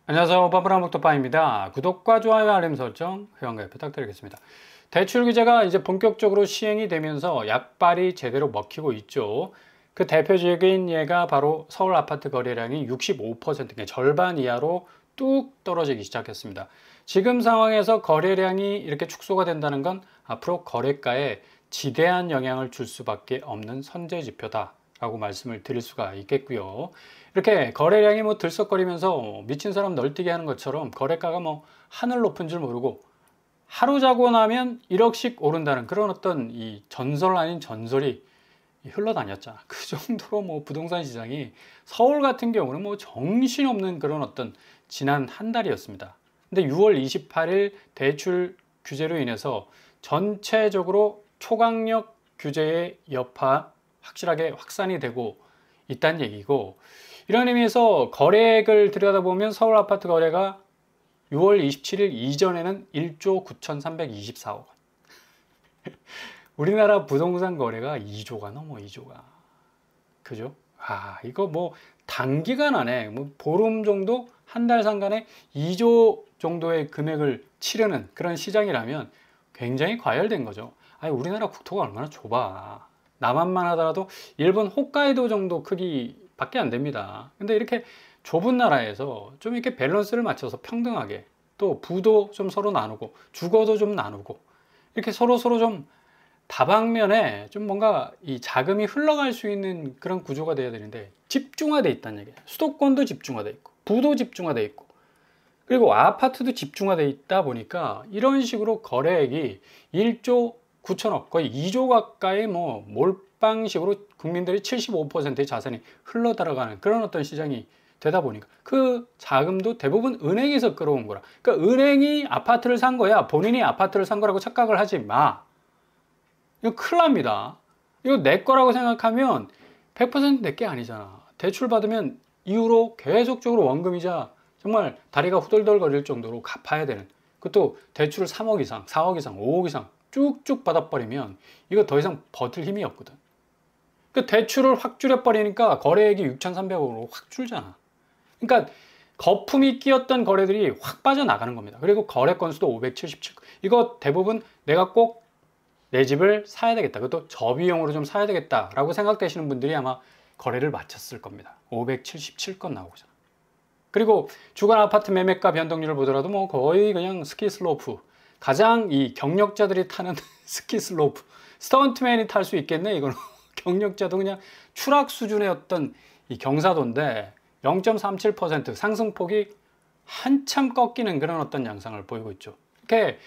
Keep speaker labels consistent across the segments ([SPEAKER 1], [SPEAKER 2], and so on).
[SPEAKER 1] 안녕하세요. 빠브라목토빠입니다. 구독과 좋아요, 알림 설정, 회원가입 부탁드리겠습니다. 대출 규제가 이제 본격적으로 시행이 되면서 약발이 제대로 먹히고 있죠. 그 대표적인 예가 바로 서울 아파트 거래량이 65%, 절반 이하로 뚝 떨어지기 시작했습니다. 지금 상황에서 거래량이 이렇게 축소가 된다는 건 앞으로 거래가에 지대한 영향을 줄 수밖에 없는 선제 지표다라고 말씀을 드릴 수가 있겠고요. 이렇게 거래량이 들썩거리면서 미친 사람 널뛰게 하는 것처럼 거래가가 하늘 높은 줄 모르고 하루 자고 나면 1억씩 오른다는 그런 어떤 이 전설 아닌 전설이 흘러다녔잖아. 그 정도로 부동산 시장이 서울 같은 경우는 정신없는 그런 어떤 지난 한 달이었습니다. 근데 6월 28일 대출 규제로 인해서 전체적으로 초강력 규제의 여파 확실하게 확산이 되고 있다는 얘기고, 이런 의미에서 거래액을 들여다보면 서울 아파트 거래가 6월 27일 이전에는 1조 9,324억 원. 우리나라 부동산 거래가 2조가 넘어, 2조가. 그죠? 이거 단기간 안에 보름 정도, 한 달 상간에 2조 정도의 금액을 치르는 그런 시장이라면 굉장히 과열된 거죠. 우리나라 국토가 얼마나 좁아. 남한만 하더라도 일본 홋카이도 정도 크기밖에 안 됩니다. 근데 이렇게 좁은 나라에서 좀 이렇게 밸런스를 맞춰서 평등하게, 또 부도 좀 서로 나누고 주거도 좀 나누고 이렇게 서로 좀 다방면에 좀 뭔가 이 자금이 흘러갈 수 있는 그런 구조가 돼야 되는데 집중화돼 있다는 얘기예요. 수도권도 집중화돼 있고 부도 집중화돼 있고 그리고 아파트도 집중화돼 있다 보니까 이런 식으로 거래액이 1조 9천억, 거의 2조 가까이 몰빵식으로 국민들의 75%의 자산이 흘러 들어가는 그런 어떤 시장이 되다 보니까 그 자금도 대부분 은행에서 끌어온 거라. 그러니까 은행이 아파트를 산 거야. 본인이 아파트를 산 거라고 착각을 하지 마. 이거 큰일 납니다. 이거 내 거라고 생각하면 100% 내 게 아니잖아. 대출 받으면 이후로 계속적으로 원금이자 정말 다리가 후덜덜거릴 정도로 갚아야 되는, 그것도 대출을 3억 이상, 4억 이상, 5억 이상 쭉쭉 받아버리면 이거 더 이상 버틸 힘이 없거든. 그 대출을 확 줄여버리니까 거래액이 6,300억으로 확 줄잖아. 그러니까 거품이 끼었던 거래들이 확 빠져나가는 겁니다. 그리고 거래 건수도 577건. 이거 대부분 내가 꼭 내 집을 사야 되겠다, 그것도 저비용으로 좀 사야 되겠다라고 생각되시는 분들이 아마 거래를 마쳤을 겁니다. 577건 나오잖아. 그리고 주간 아파트 매매가 변동률을 보더라도 거의 그냥 스키 슬로프, 가장 이 경력자들이 타는 스키 슬로프, 스턴트맨이 탈 수 있겠네 이거는. 경력자도 그냥 추락 수준의 어떤 이 경사도인데 0.37% 상승폭이 한참 꺾이는 그런 어떤 양상을 보이고 있죠. 이렇게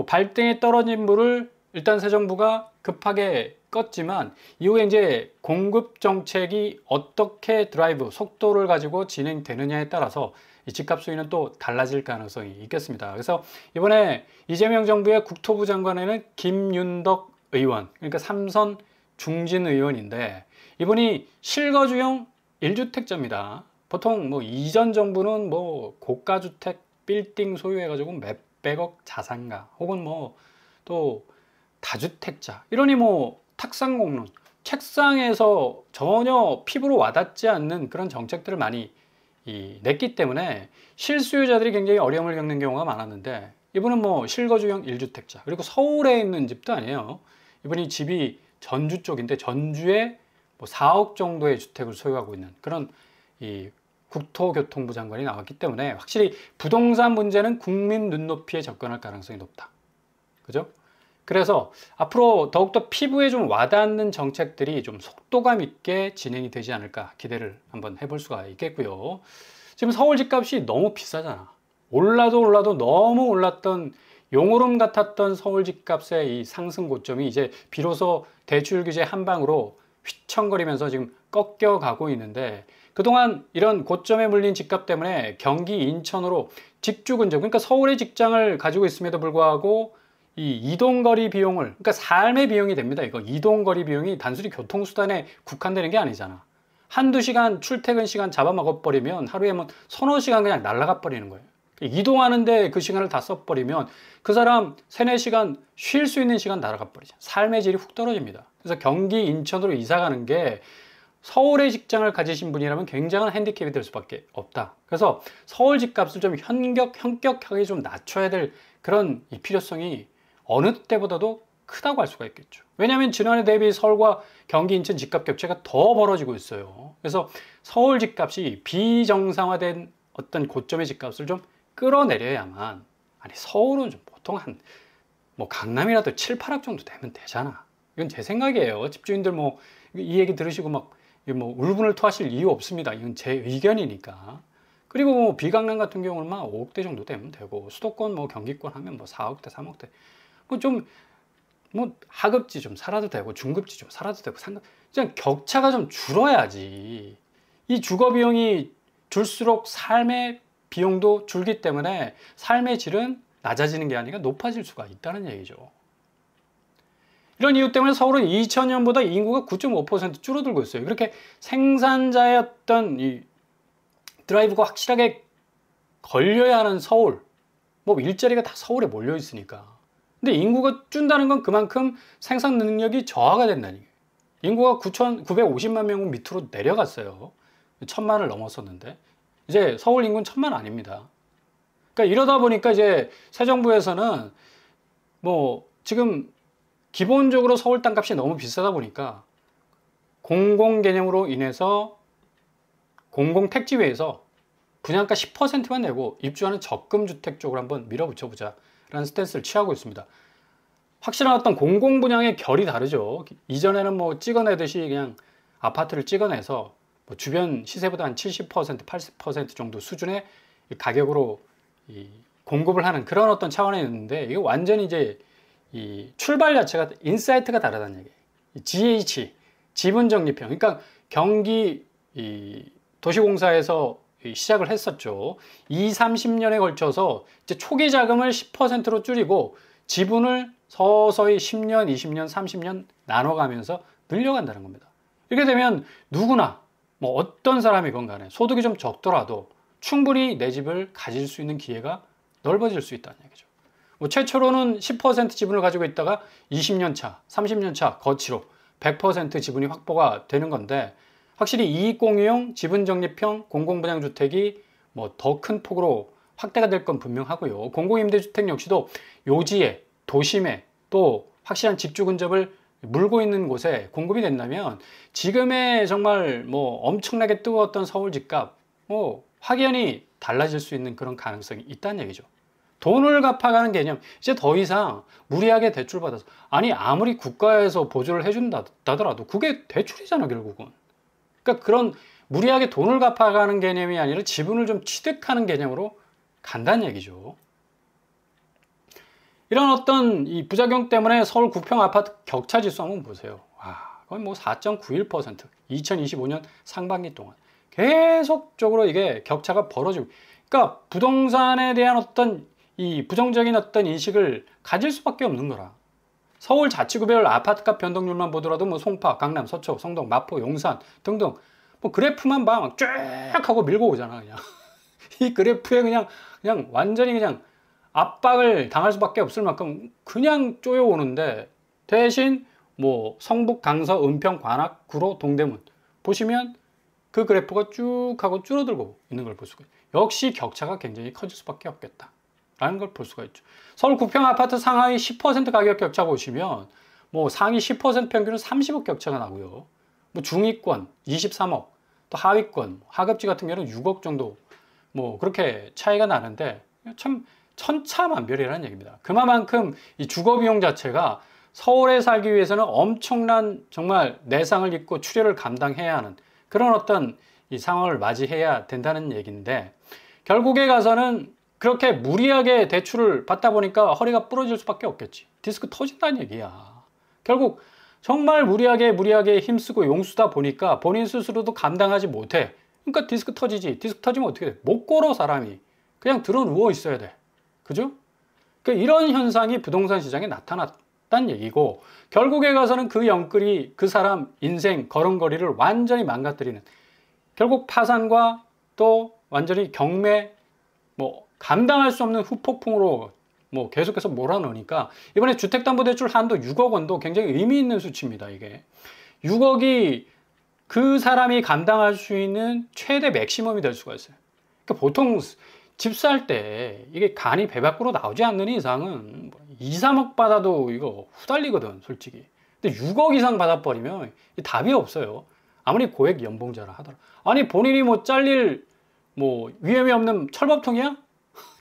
[SPEAKER 1] 발등에 떨어진 물을 일단 새 정부가 급하게 껐지만 이후에 이제 공급 정책이 어떻게 드라이브 속도를 가지고 진행되느냐에 따라서 이 집값 수위는 또 달라질 가능성이 있겠습니다. 그래서 이번에 이재명 정부의 국토부 장관에는 김윤덕 의원, 그러니까 삼선 중진 의원인데 이분이 실거주용 1주택자입니다. 보통 이전 정부는 고가주택 빌딩 소유해가지고 몇백억 자산가 혹은 또 다주택자 이러니 탁상공론, 책상에서 전혀 피부로 와닿지 않는 그런 정책들을 많이 냈기 때문에 실수요자들이 굉장히 어려움을 겪는 경우가 많았는데 이분은 실거주용 1주택자, 그리고 서울에 있는 집도 아니에요. 이분이 집이 전주 쪽인데 전주에 4억 정도의 주택을 소유하고 있는 그런 이 국토교통부 장관이 나왔기 때문에 확실히 부동산 문제는 국민 눈높이에 접근할 가능성이 높다. 그죠? 그래서 앞으로 더욱더 피부에 좀 와닿는 정책들이 좀 속도감 있게 진행이 되지 않을까 기대를 한번 해볼 수가 있겠고요. 지금 서울 집값이 너무 비싸잖아. 올라도 너무 올랐던 용오름 같았던 서울 집값의 이 상승 고점이 이제 비로소 대출 규제 한 방으로 휘청거리면서 지금 꺾여가고 있는데, 그동안 이런 고점에 물린 집값 때문에 경기 인천으로 직주 근접, 그러니까 서울에 직장을 가지고 있음에도 불구하고 이 이동거리 비용을, 그러니까 삶의 비용이 됩니다. 이거 이동거리 비용이 단순히 교통수단에 국한되는 게 아니잖아. 한두 시간 출퇴근 시간 잡아먹어버리면 하루에 서너 시간 그냥 날아가 버리는 거예요. 이동하는데 그 시간을 다 써버리면 그 사람 3, 4시간 쉴 수 있는 시간 날아가 버리죠. 삶의 질이 훅 떨어집니다. 그래서 경기 인천으로 이사 가는 게 서울에 직장을 가지신 분이라면 굉장한 핸디캡이 될 수밖에 없다. 그래서 서울 집값을 좀 현격하게 좀 낮춰야 될 그런 이 필요성이 어느 때보다도 크다고 할 수가 있겠죠. 왜냐하면 지난해 대비 서울과 경기, 인천 집값 격차가 더 벌어지고 있어요. 그래서 서울 집값이 비정상화된 어떤 고점의 집값을 좀 끌어내려야만, 아니 서울은 좀 보통 한 뭐 강남이라도 7, 8억 정도 되면 되잖아. 이건 제 생각이에요. 집주인들 뭐 이 얘기 들으시고 막 뭐 울분을 토하실 이유 없습니다. 이건 제 의견이니까. 그리고 뭐 비강남 같은 경우는 막 5억대 정도 되면 되고, 수도권 뭐 경기권 하면 뭐 4억대, 3억대. 뭐 좀 뭐 하급지 좀 살아도 되고 중급지 좀 살아도 되고, 그냥 격차가 좀 줄어야지. 이 주거 비용이 줄수록 삶의 비용도 줄기 때문에 삶의 질은 낮아지는 게 아니라 높아질 수가 있다는 얘기죠. 이런 이유 때문에 서울은 2000년보다 인구가 9.5% 줄어들고 있어요. 그렇게 생산자의 어떤 이 드라이브가 확실하게 걸려야 하는 서울, 뭐 일자리가 다 서울에 몰려 있으니까. 근데 인구가 준다는 건 그만큼 생산 능력이 저하가 된다는 얘기예요. 인구가 950만 명 밑으로 내려갔어요. 1000만을 넘었었는데 이제 서울 인구는 1000만 아닙니다. 그러니까 이러다 보니까 이제 새 정부에서는 뭐 지금 기본적으로 서울 땅값이 너무 비싸다 보니까 공공 개념으로 인해서 공공택지회에서 분양가 10%만 내고 입주하는 적금주택 쪽으로 한번 밀어붙여보자 라는 스탠스를 취하고 있습니다. 확실한 어떤 공공분양의 결이 다르죠. 이전에는 뭐 찍어내듯이 그냥 아파트를 찍어내서 뭐 주변 시세보다 한 70%, 80% 정도 수준의 가격으로 공급을 하는 그런 어떤 차원에 있는데, 이게 완전히 이제 이 출발 자체가 인사이트가 다르다는 얘기예요. GH, 지분적립형. 그러니까 경기 도시공사에서 시작을 했었죠. 30년에 걸쳐서 이제 초기 자금을 10%로 줄이고 지분을 서서히 10년, 20년, 30년 나눠가면서 늘려간다는 겁니다. 이렇게 되면 누구나 뭐 어떤 사람이건 간에 소득이 좀 적더라도 충분히 내 집을 가질 수 있는 기회가 넓어질 수 있다는 얘기죠. 뭐 최초로는 10% 지분을 가지고 있다가 20년 차, 30년 차 거치로 100% 지분이 확보가 되는 건데, 확실히 이익공유형, 지분적립형 공공분양주택이 뭐 더 큰 폭으로 확대가 될 건 분명하고요. 공공임대주택 역시도 요지에, 도심에 또 확실한 직주 근접을 물고 있는 곳에 공급이 된다면 지금의 정말 뭐 엄청나게 뜨거웠던 서울 집값 뭐 확연히 달라질 수 있는 그런 가능성이 있다는 얘기죠. 돈을 갚아가는 개념, 이제 더 이상 무리하게 대출받아서, 아니 아무리 국가에서 보조를 해준다더라도 그게 대출이잖아 결국은. 그러니까 그런 무리하게 돈을 갚아가는 개념이 아니라 지분을 좀 취득하는 개념으로 간다는 얘기죠. 이런 어떤 이 부작용 때문에 서울 구평 아파트 격차 지수 한번 보세요. 와, 거의 뭐 4.91%, 2025년 상반기 동안 계속적으로 이게 격차가 벌어지고, 그러니까 부동산에 대한 어떤 이 부정적인 어떤 인식을 가질 수밖에 없는 거라. 서울 자치구별 아파트값 변동률만 보더라도 뭐 송파, 강남, 서초, 성동, 마포, 용산 등등 뭐 그래프만 봐 막 쭉 하고 밀고 오잖아 그냥. 이 그래프에 그냥 완전히 그냥 압박을 당할 수밖에 없을 만큼 그냥 쪼여오는데, 대신 뭐 성북, 강서, 은평, 관악, 구로, 동대문 보시면 그 그래프가 쭉 하고 줄어들고 있는 걸 볼 수가 있어요. 역시 격차가 굉장히 커질 수밖에 없겠다 라는 걸 볼 수가 있죠. 서울 구평 아파트 상하이 10% 가격 격차 보시면 뭐 상위 10% 평균은 30억 격차가 나고요. 뭐 중위권 23억, 또 하위권 하급지 같은 경우는 6억 정도 뭐 그렇게 차이가 나는데, 참 천차만별이라는 얘기입니다. 그만큼 이 주거 비용 자체가 서울에 살기 위해서는 엄청난 정말 내상을 입고 출혈을 감당해야 하는 그런 어떤 이 상황을 맞이해야 된다는 얘기인데, 결국에 가서는 그렇게 무리하게 대출을 받다 보니까 허리가 부러질 수밖에 없겠지. 디스크 터진다는 얘기야. 결국 정말 무리하게 힘쓰고 용수다 보니까 본인 스스로도 감당하지 못해. 그러니까 디스크 터지지. 디스크 터지면 어떻게 돼? 못 걸어 사람이. 그냥 들어 누워 있어야 돼. 그죠? 그러니까 이런 현상이 부동산 시장에 나타났다는 얘기고, 결국에 가서는 그 영끌이 그 사람 인생 걸음걸이를 완전히 망가뜨리는, 결국 파산과 또 완전히 경매 뭐 감당할 수 없는 후폭풍으로 뭐 계속해서 몰아넣으니까, 이번에 주택담보대출 한도 6억 원도 굉장히 의미 있는 수치입니다. 이게 6억이 그 사람이 감당할 수 있는 최대 맥시멈이 될 수가 있어요. 그러니까 보통 집 살 때 이게 간이 배 밖으로 나오지 않는 이상은 2, 3억 받아도 이거 후달리거든, 솔직히. 근데 6억 이상 받아버리면 답이 없어요. 아무리 고액 연봉자라 하더라. 아니, 본인이 뭐 잘릴 뭐 위험이 없는 철밥통이야?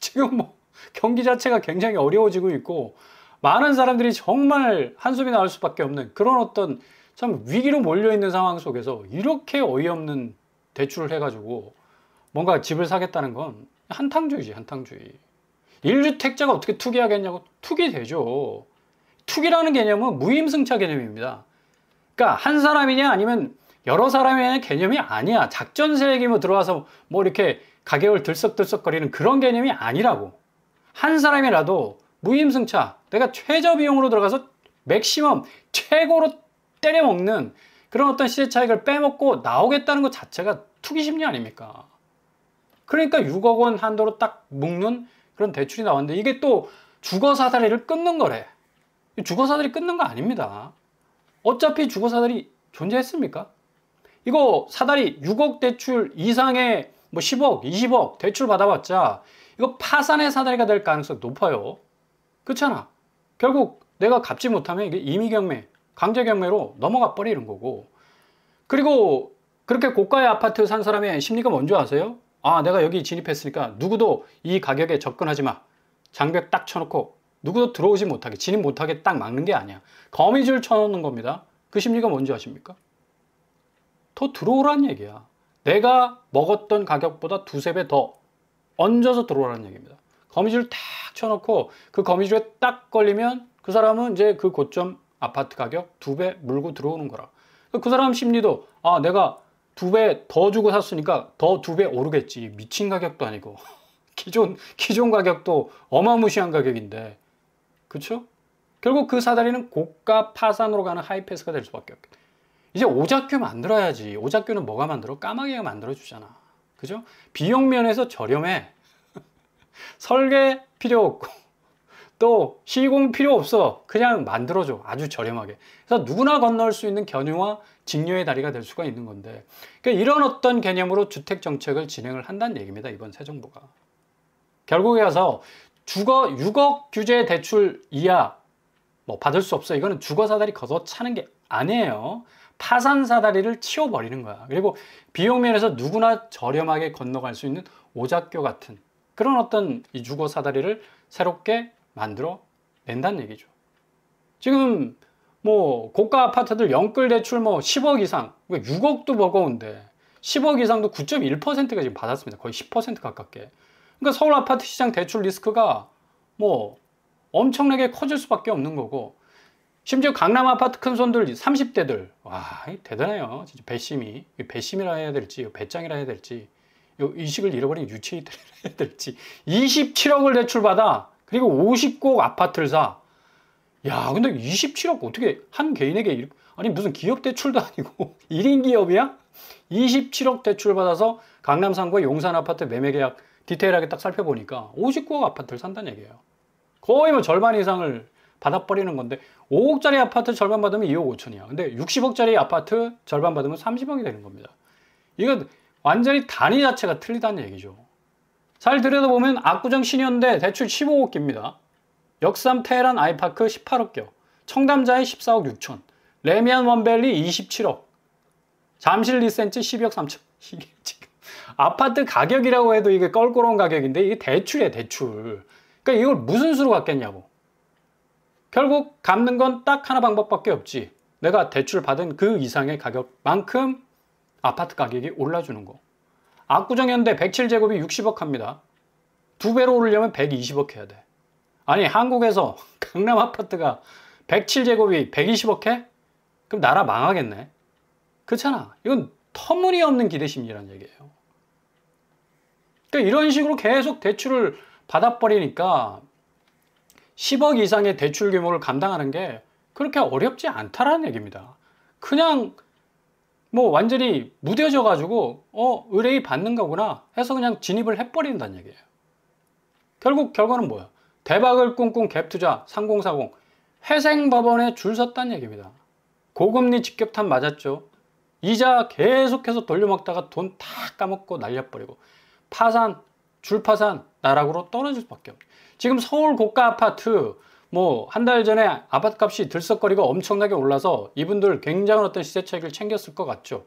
[SPEAKER 1] 지금 뭐 경기 자체가 굉장히 어려워지고 있고, 많은 사람들이 정말 한숨이 나올 수밖에 없는 그런 어떤 참 위기로 몰려있는 상황 속에서 이렇게 어이없는 대출을 해가지고 뭔가 집을 사겠다는 건 한탕주의지, 한탕주의. 1주택자가 어떻게 투기하겠냐고. 투기되죠. 투기라는 개념은 무임승차 개념입니다. 그러니까 한 사람이냐 아니면 여러 사람이냐 개념이 아니야. 작전세력이 뭐 들어와서 뭐 이렇게 가격을 들썩들썩거리는 그런 개념이 아니라고. 한 사람이라도 무임승차, 내가 최저 비용으로 들어가서 맥시멈 최고로 때려먹는 그런 어떤 시세 차익을 빼먹고 나오겠다는 것 자체가 투기 심리 아닙니까? 그러니까 6억 원 한도로 딱 묶는 그런 대출이 나왔는데, 이게 또 주거사다리를 끊는 거래. 주거사다리 끊는 거 아닙니다. 어차피 주거사다리 존재했습니까? 이거 사다리 6억 대출 이상의 뭐 10억, 20억 대출 받아봤자 이거 파산의 사다리가 될 가능성이 높아요. 그렇잖아. 결국 내가 갚지 못하면 이게 임의경매, 강제경매로 넘어가 버리는 거고. 그리고 그렇게 고가의 아파트 산 사람의 심리가 뭔지 아세요? 아, 내가 여기 진입했으니까 누구도 이 가격에 접근하지 마. 장벽 딱 쳐놓고 누구도 들어오지 못하게, 진입 못하게 딱 막는 게 아니야. 거미줄 쳐놓는 겁니다. 그 심리가 뭔지 아십니까? 더 들어오란 얘기야. 내가 먹었던 가격보다 두세 배 더 얹어서 들어오라는 얘기입니다. 거미줄 딱 쳐놓고 그 거미줄에 딱 걸리면 그 사람은 이제 그 고점 아파트 가격 2배 물고 들어오는 거라. 그 사람 심리도, 아, 내가 2배 더 주고 샀으니까 더 2배 오르겠지. 미친 가격도 아니고 기존 가격도 어마무시한 가격인데, 그렇죠? 결국 그 사다리는 고가 파산으로 가는 하이패스가 될 수밖에 없겠다. 이제 오작교 만들어야지. 오작교는 뭐가 만들어? 까마귀가 만들어주잖아. 그죠? 비용 면에서 저렴해. 설계 필요 없고 또 시공 필요 없어. 그냥 만들어줘. 아주 저렴하게. 그래서 누구나 건널 수 있는 견유와 직료의 다리가 될 수가 있는 건데, 그러니까 이런 어떤 개념으로 주택 정책을 진행을 한다는 얘기입니다. 이번 새 정부가. 결국에 가서 6억 규제 대출 이하 뭐 받을 수 없어. 이거는 주거 사다리 걷어차는 게 아니에요. 파산 사다리를 치워버리는 거야. 그리고 비용 면에서 누구나 저렴하게 건너갈 수 있는 오작교 같은 그런 어떤 이 주거 사다리를 새롭게 만들어 낸다는 얘기죠. 지금 뭐 고가 아파트들 연끌 대출 뭐 10억 이상, 6억도 버거운데 10억 이상도 9.1%가 지금 받았습니다. 거의 10% 가깝게. 그러니까 서울 아파트 시장 대출 리스크가 뭐 엄청나게 커질 수밖에 없는 거고, 심지어 강남 아파트 큰 손들 30대들, 와, 대단해요. 진짜 배심이, 배심이라 해야 될지 배짱이라 해야 될지 의식을 잃어버린 유치이들이라 해야 될지 27억을 대출받아. 그리고 50곡 아파트를 사. 야, 근데 27억 어떻게 한 개인에게, 아니 무슨 기업 대출도 아니고 1인 기업이야? 27억 대출 받아서 강남 상구의 용산 아파트 매매 계약 디테일하게 딱 살펴보니까 59억 아파트를 산다는 얘기예요. 거의 뭐 절반 이상을 받아버리는 건데, 5억짜리 아파트 절반 받으면 2억 5천이야. 근데 60억짜리 아파트 절반 받으면 30억이 되는 겁니다. 이건 완전히 단위 자체가 틀리다는 얘기죠. 잘 들여다보면 압구정 신현대 대출 15억 깁니다. 역삼 테헤란 아이파크 18억겨, 청담자에 14억 6천, 레미안 원밸리 27억, 잠실 리센츠 12억 3천. 이게 지금 아파트 가격이라고 해도 이게 껄끄러운 가격인데 이게 대출이야, 대출. 그러니까 이걸 무슨 수로 갚겠냐고. 결국 갚는 건 딱 하나 방법밖에 없지. 내가 대출 받은 그 이상의 가격만큼 아파트 가격이 올라주는 거. 압구정 현대 107제곱이 60억 합니다. 2배로 오르려면 120억 해야 돼. 아니, 한국에서 강남 아파트가 107제곱이 120억 해? 그럼 나라 망하겠네. 그렇잖아. 이건 터무니없는 기대심리라는 얘기예요. 그러니까 이런 식으로 계속 대출을 받아버리니까 10억 이상의 대출 규모를 감당하는 게 그렇게 어렵지 않다라는 얘기입니다. 그냥 뭐 완전히 무뎌져 가지고 의뢰이 받는 거구나 해서 그냥 진입을 해버린다는 얘기예요. 결국 결과는 뭐야? 대박을 꿈꾼 갭투자 3040 회생법원에 줄 섰다는 얘기입니다. 고금리 직격탄 맞았죠. 이자 계속해서 돌려먹다가 돈 다 까먹고 날려버리고 파산, 줄파산, 나락으로 떨어질 수밖에 없죠. 지금 서울 고가 아파트 뭐 한 달 전에 아파트 값이 들썩거리고 엄청나게 올라서 이분들 굉장한 어떤 시세 차익을 챙겼을 것 같죠.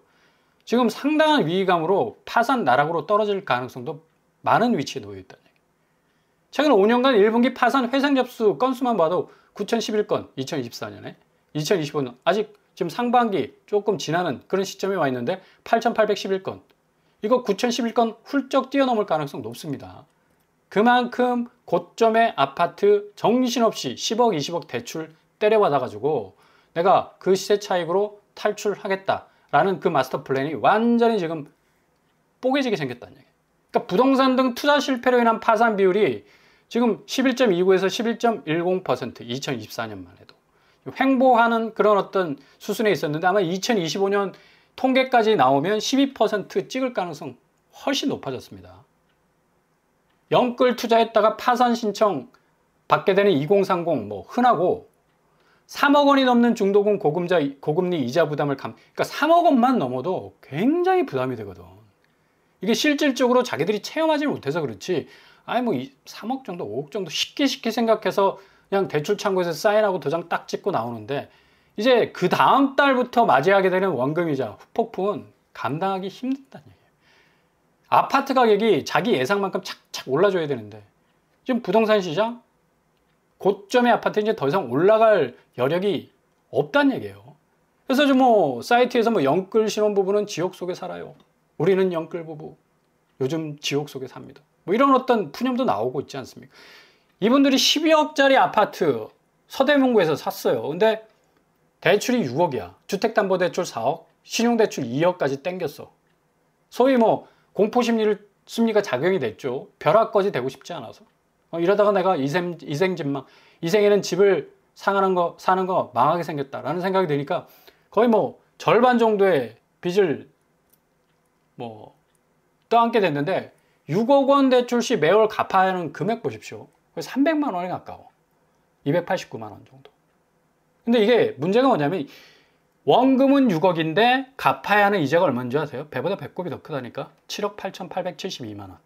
[SPEAKER 1] 지금 상당한 위기감으로 파산, 나락으로 떨어질 가능성도 많은 위치에 놓여 있다는 얘기. 최근 5년간 1분기 파산 회생 접수 건수만 봐도 9,011건 2024년에 2025년 아직 지금 상반기 조금 지나는 그런 시점에 와 있는데 8,811건. 이거 9,011건 훌쩍 뛰어넘을 가능성 높습니다. 그만큼 고점의 아파트 정신없이 10억, 20억 대출 때려받아가지고 내가 그 시세 차익으로 탈출하겠다라는 그 마스터 플랜이 완전히 지금 뽀개지게 생겼다는 얘기예요. 그러니까 부동산 등 투자 실패로 인한 파산 비율이 지금 11.29에서 11.10% 2024년만 해도 횡보하는 그런 어떤 수순에 있었는데 아마 2025년 통계까지 나오면 12% 찍을 가능성 훨씬 높아졌습니다. 영끌 투자했다가 파산 신청 받게 되는 2030 뭐 흔하고 3억 원이 넘는 중도금 고금리 이자 부담을 그러니까 3억 원만 넘어도 굉장히 부담이 되거든. 이게 실질적으로 자기들이 체험하지 못해서 그렇지 아니 뭐 3억 정도 5억 정도 쉽게 생각해서 그냥 대출 창구에서 사인하고 도장 딱 찍고 나오는데 이제 그 다음 달부터 맞이하게 되는 원금이자 후폭풍은 감당하기 힘들다는 얘기예요. 아파트 가격이 자기 예상만큼 착착 올라줘야 되는데 지금 부동산 시장 고점의 아파트 이제 더 이상 올라갈 여력이 없다는 얘기예요. 그래서 좀 뭐 사이트에서 뭐 영끌 신혼부부는 지옥 속에 살아요. 우리는 영끌 부부 요즘 지옥 속에 삽니다. 뭐 이런 어떤 푸념도 나오고 있지 않습니까? 이분들이 12억짜리 아파트 서대문구에서 샀어요. 근데 대출이 6억이야. 주택담보대출 4억, 신용대출 2억까지 땡겼어. 소위 뭐 공포심리가 작용이 됐죠. 벼락거지 되고 싶지 않아서. 이러다가 내가 이생에는 집을 사는 거 망하게 생겼다라는 생각이 드니까 거의 뭐 절반 정도의 빚을 뭐 떠안게 됐는데 6억 원 대출 시 매월 갚아야 하는 금액 보십시오. 300만 원에 가까워. 289만 원 정도. 근데 이게 문제가 뭐냐면 원금은 6억인데 갚아야 하는 이자가 얼마인 줄 아세요? 배보다 배꼽이 더 크다니까. 7억 8,872만 원.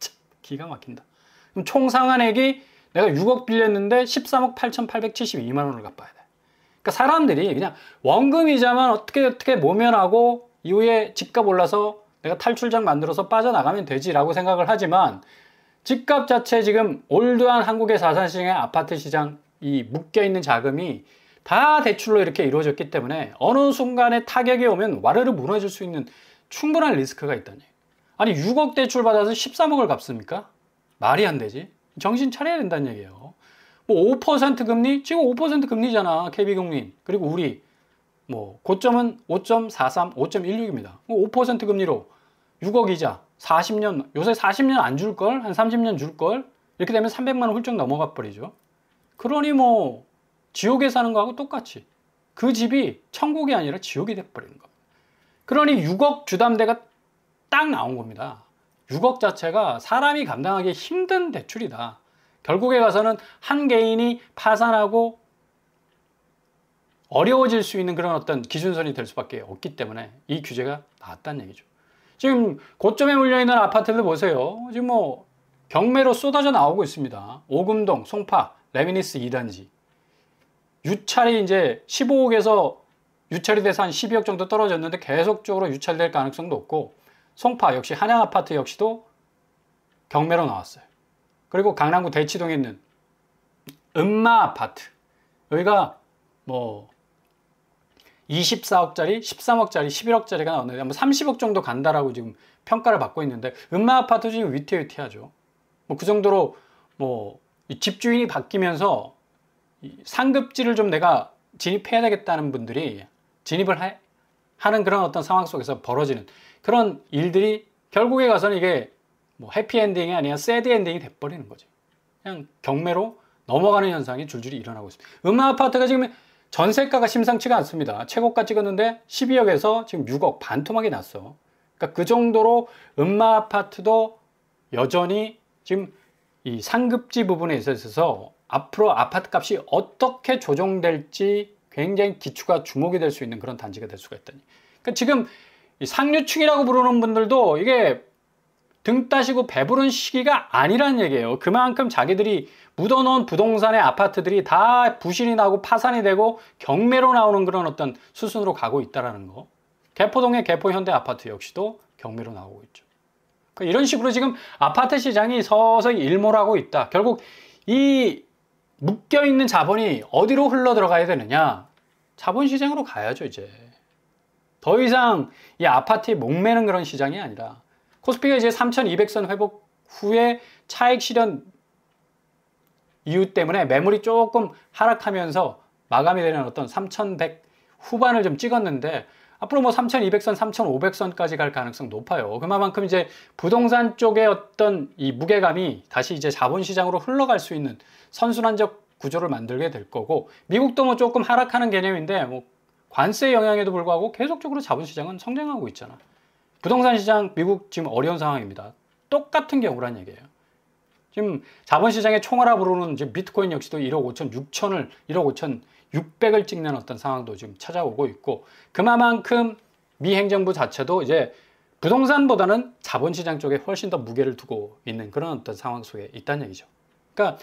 [SPEAKER 1] 참 기가 막힌다. 그럼 총 상환액이 내가 6억 빌렸는데 13억 8,872만 원을 갚아야 돼. 그러니까 사람들이 그냥 원금 이자만 어떻게 모면하고 이후에 집값 올라서 내가 탈출장 만들어서 빠져나가면 되지라고 생각을 하지만 집값 자체 지금 올드한 한국의 자산시장의 아파트 시장 이 묶여있는 자금이 다 대출로 이렇게 이루어졌기 때문에 어느 순간에 타격이 오면 와르르 무너질 수 있는 충분한 리스크가 있다니. 아니 6억 대출 받아서 13억을 갚습니까? 말이 안 되지. 정신 차려야 된다는 얘기예요. 뭐 5% 금리? 지금 5% 금리잖아. KB금리. 그리고 우리 뭐 고점은 5.43, 5.16입니다. 5% 금리로 6억 이자 40년 요새 40년 안 줄걸? 한 30년 줄걸? 이렇게 되면 300만 원 훌쩍 넘어가 버리죠. 그러니 뭐 지옥에 사는 거하고 똑같이 그 집이 천국이 아니라 지옥이 돼버리는 겁니다. 그러니 6억 주담대가 딱 나온 겁니다. 6억 자체가 사람이 감당하기 힘든 대출이다. 결국에 가서는 한 개인이 파산하고 어려워질 수 있는 그런 어떤 기준선이 될 수밖에 없기 때문에 이 규제가 나왔다는 얘기죠. 지금 고점에 물려있는 아파트들 보세요. 지금 뭐 경매로 쏟아져 나오고 있습니다. 오금동, 송파, 레미니스 2단지. 유찰이 이제 15억에서 유찰이 돼서 한 12억 정도 떨어졌는데 계속적으로 유찰될 가능성도 없고 송파 역시 한양 아파트 역시도 경매로 나왔어요. 그리고 강남구 대치동에 있는 음마 아파트. 여기가 뭐 24억짜리, 13억짜리, 11억짜리가 나왔는데 뭐 30억 정도 간다라고 지금 평가를 받고 있는데 음마 아파트 지금 위태위태하죠. 뭐 그 정도로 뭐 집주인이 바뀌면서 상급지를 좀 내가 진입해야 되겠다는 분들이 진입을 하는 그런 어떤 상황 속에서 벌어지는 그런 일들이 결국에 가서는 이게 뭐 해피엔딩이 아니라 새드엔딩이 돼버리는 거지. 그냥 경매로 넘어가는 현상이 줄줄이 일어나고 있습니다. 음마 아파트가 지금 전세가가 심상치가 않습니다. 최고가 찍었는데 12억에서 지금 6억 반토막이 났어. 그러니까 그 정도로 음마 아파트도 여전히 지금 이 상급지 부분에 있어서 앞으로 아파트 값이 어떻게 조정될지 굉장히 기추가 주목이 될 수 있는 그런 단지가 될 수가 있다니. 그러니까 지금 이 상류층이라고 부르는 분들도 이게 등 따시고 배부른 시기가 아니란 얘기예요. 그만큼 자기들이 묻어놓은 부동산의 아파트들이 다 부실이 나고 파산이 되고 경매로 나오는 그런 어떤 수순으로 가고 있다는 거. 개포동의 개포현대 아파트 역시도 경매로 나오고 있죠. 그러니까 이런 식으로 지금 아파트 시장이 서서히 일몰하고 있다. 결국 이 묶여있는 자본이 어디로 흘러 들어가야 되느냐? 자본시장으로 가야죠, 이제. 더 이상 이 아파트에 목매는 그런 시장이 아니라 코스피가 이제 3200선 회복 후에 차익 실현 이유 때문에 매물이 조금 하락하면서 마감이 되는 어떤 3100 후반을 좀 찍었는데 앞으로 뭐 3200선, 3500선까지 갈 가능성 높아요. 그만큼 이제 부동산 쪽의 어떤 이 무게감이 다시 이제 자본시장으로 흘러갈 수 있는 선순환적 구조를 만들게 될 거고, 미국도 뭐 조금 하락하는 개념인데 뭐 관세 영향에도 불구하고 계속적으로 자본시장은 성장하고 있잖아. 부동산 시장 미국 지금 어려운 상황입니다. 똑같은 경우란 얘기예요. 지금 자본시장의 총알아 부르는 지금 비트코인 역시도 1억 5천 6천을 1억 5천 6백을 찍는 어떤 상황도 지금 찾아오고 있고, 그만큼 미 행정부 자체도 이제 부동산보다는 자본시장 쪽에 훨씬 더 무게를 두고 있는 그런 어떤 상황 속에 있다는 얘기죠. 그러니까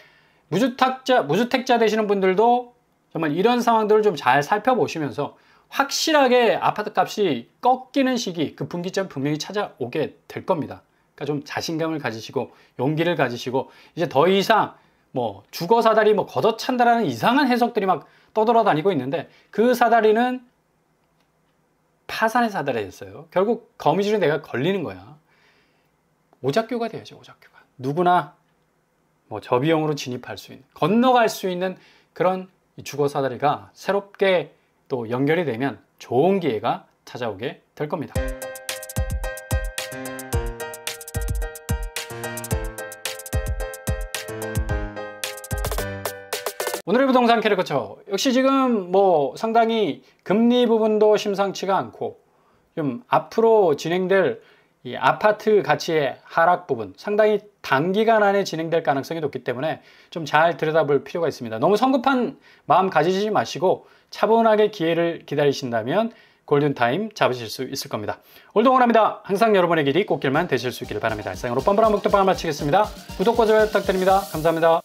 [SPEAKER 1] 무주택자 되시는 분들도 정말 이런 상황들을 좀 잘 살펴보시면서 확실하게 아파트 값이 꺾이는 시기, 그 분기점 분명히 찾아오게 될 겁니다. 그러니까 좀 자신감을 가지시고 용기를 가지시고, 이제 더 이상 뭐 주거 사다리 뭐 걷어찬다라는 이상한 해석들이 막 떠돌아다니고 있는데, 그 사다리는 파산의 사다리였어요. 결국 거미줄에 내가 걸리는 거야. 오작교가 돼야죠, 오작교가. 누구나 뭐 저비용으로 진입할 수 있는, 건너갈 수 있는 그런 주거 사다리가 새롭게 또 연결이 되면 좋은 기회가 찾아오게 될 겁니다. 오늘의 부동산 캐리커처, 역시 지금 뭐 상당히 금리 부분도 심상치가 않고 좀 앞으로 진행될 이 아파트 가치의 하락 부분 상당히 단기간 안에 진행될 가능성이 높기 때문에 좀 잘 들여다볼 필요가 있습니다. 너무 성급한 마음 가지지 마시고 차분하게 기회를 기다리신다면 골든타임 잡으실 수 있을 겁니다. 오늘도 응원합니다. 항상 여러분의 길이 꽃길만 되실 수 있기를 바랍니다. 이상으로 뻔뻔한 목도빵을 마치겠습니다. 구독과 좋아요 부탁드립니다. 감사합니다.